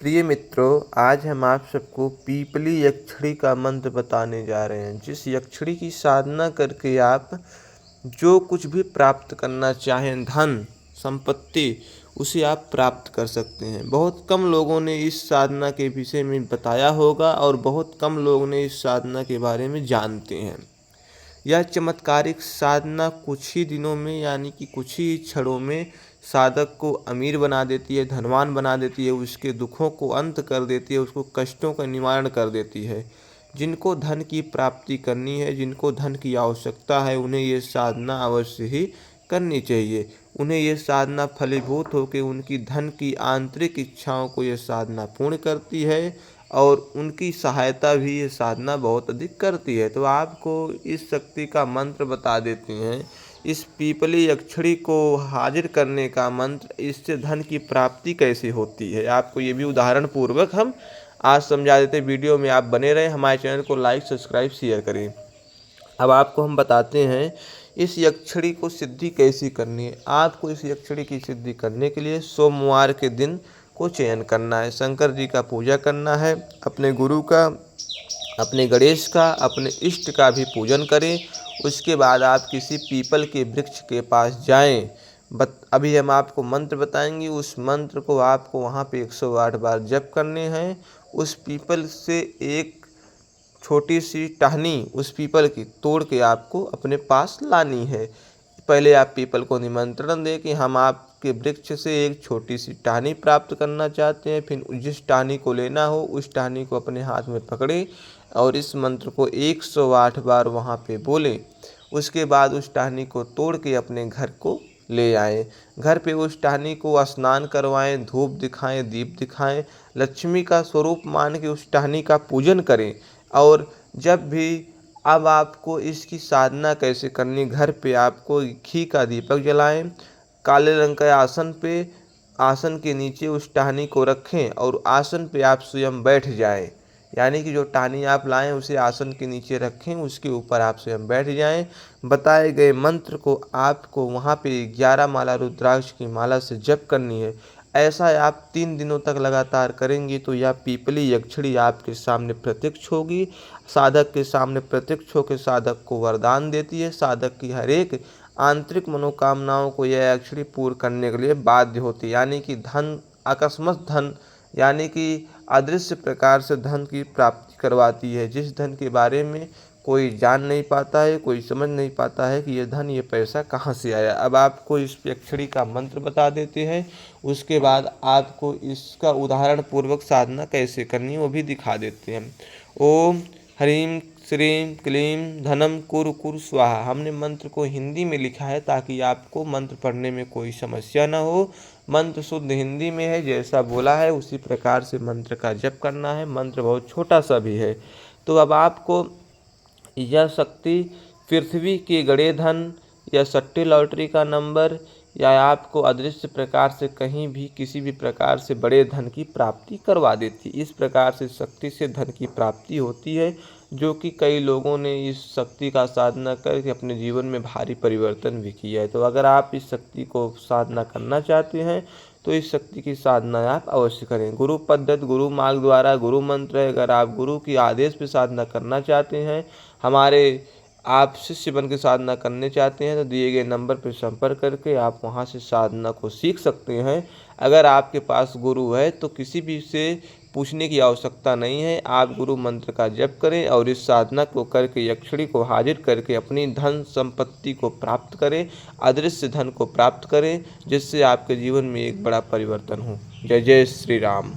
प्रिय मित्रों, आज हम आप सबको पीपली यक्षिणी का मंत्र बताने जा रहे हैं। जिस यक्षिणी की साधना करके आप जो कुछ भी प्राप्त करना चाहें, धन संपत्ति, उसे आप प्राप्त कर सकते हैं। बहुत कम लोगों ने इस साधना के विषय में बताया होगा और बहुत कम लोग ने इस साधना के बारे में जानते हैं। यह चमत्कारिक साधना कुछ ही दिनों में यानी कि कुछ ही क्षणों में साधक को अमीर बना देती है, धनवान बना देती है, उसके दुखों को अंत कर देती है, उसको कष्टों का निवारण कर देती है। जिनको धन की प्राप्ति करनी है, जिनको धन की आवश्यकता है, उन्हें ये साधना अवश्य ही करनी चाहिए। उन्हें ये साधना फलीभूत होकर उनकी धन की आंतरिक इच्छाओं को ये साधना पूर्ण करती है और उनकी सहायता भी ये साधना बहुत अधिक करती है। तो आपको इस शक्ति का मंत्र बता देते हैं। इस पीपली यक्षिणी को हाजिर करने का मंत्र, इससे धन की प्राप्ति कैसे होती है, आपको ये भी उदाहरण पूर्वक हम आज समझा देते हैं। वीडियो में आप बने रहें, हमारे चैनल को लाइक, सब्सक्राइब, शेयर करें। अब आपको हम बताते हैं इस यक्षिणी को सिद्धि कैसी करनी है। आपको इस यक्षिणी की सिद्धि करने के लिए सोमवार के दिन को चयन करना है, शंकर जी का पूजा करना है, अपने गुरु का, अपने गणेश का, अपने इष्ट का भी पूजन करें। उसके बाद आप किसी पीपल के वृक्ष के पास जाएं। अभी हम आपको मंत्र बताएंगे, उस मंत्र को आपको वहाँ पे 108 बार जप करने हैं। उस पीपल से एक छोटी सी टहनी उस पीपल की तोड़ के आपको अपने पास लानी है। पहले आप पीपल को निमंत्रण दें कि हम आपके वृक्ष से एक छोटी सी टहनी प्राप्त करना चाहते हैं। फिर जिस टहनी को लेना हो उस टहनी को अपने हाथ में पकड़ें और इस मंत्र को 108 बार वहाँ पे बोलें। उसके बाद उस टहनी को तोड़ के अपने घर को ले आएं। घर पे उस टहनी को स्नान करवाएं, धूप दिखाएं, दीप दिखाएं, लक्ष्मी का स्वरूप मान के उस टहनी का पूजन करें। और जब भी अब आपको इसकी साधना कैसे करनी, घर पे आपको घी का दीपक जलाएं, काले रंग के आसन पे, आसन के नीचे उस टहनी को रखें और आसन पे आप स्वयं बैठ जाएं। यानी कि जो टहनी आप लाएं उसे आसन के नीचे रखें, उसके ऊपर आप स्वयं बैठ जाएं। बताए गए मंत्र को आपको वहाँ पे 11 माला रुद्राक्ष की माला से जप करनी है। ऐसा आप 3 दिनों तक लगातार करेंगे तो यह पीपली यक्षिणी आपके सामने प्रत्यक्ष होगी। साधक के सामने प्रत्यक्ष होकर साधक को वरदान देती है। साधक की हर एक आंतरिक मनोकामनाओं को यह यक्षिणी पूर्ण करने के लिए बाध्य होती है। यानी कि धन, अकस्मात धन, यानी कि अदृश्य प्रकार से धन की प्राप्ति करवाती है। जिस धन के बारे में कोई जान नहीं पाता है, कोई समझ नहीं पाता है कि ये धन, ये पैसा कहाँ से आया। अब आपको इस यक्षिणी का मंत्र बता देते हैं, उसके बाद आपको इसका उदाहरण पूर्वक साधना कैसे करनी है वो भी दिखा देते हैं। ओम ह्रीं श्रीं क्लीं धनम कुरु कुरु स्वाहा। हमने मंत्र को हिंदी में लिखा है ताकि आपको मंत्र पढ़ने में कोई समस्या न हो। मंत्र शुद्ध हिंदी में है, जैसा बोला है उसी प्रकार से मंत्र का जप करना है। मंत्र बहुत छोटा सा भी है। तो अब आपको यह शक्ति पृथ्वी के गड़े धन या सट्टे लॉटरी का नंबर या आपको अदृश्य प्रकार से कहीं भी किसी भी प्रकार से बड़े धन की प्राप्ति करवा देती। इस प्रकार से शक्ति से धन की प्राप्ति होती है, जो कि कई लोगों ने इस शक्ति का साधना करके अपने जीवन में भारी परिवर्तन भी किया है। तो अगर आप इस शक्ति को साधना करना चाहते हैं तो इस शक्ति की साधना आप अवश्य करें। गुरु पद्धति, गुरु मार्ग द्वारा गुरु मंत्र है। अगर आप गुरु की आदेश पर साधना करना चाहते हैं, हमारे आप शिष्य बन के साधना करने चाहते हैं, तो दिए गए नंबर पर संपर्क करके आप वहां से साधना को सीख सकते हैं। अगर आपके पास गुरु है तो किसी भी से पूछने की आवश्यकता नहीं है। आप गुरु मंत्र का जप करें और इस साधना को करके यक्षिणी को हाजिर करके अपनी धन संपत्ति को प्राप्त करें, अदृश्य धन को प्राप्त करें, जिससे आपके जीवन में एक बड़ा परिवर्तन हो। जय जय श्री राम।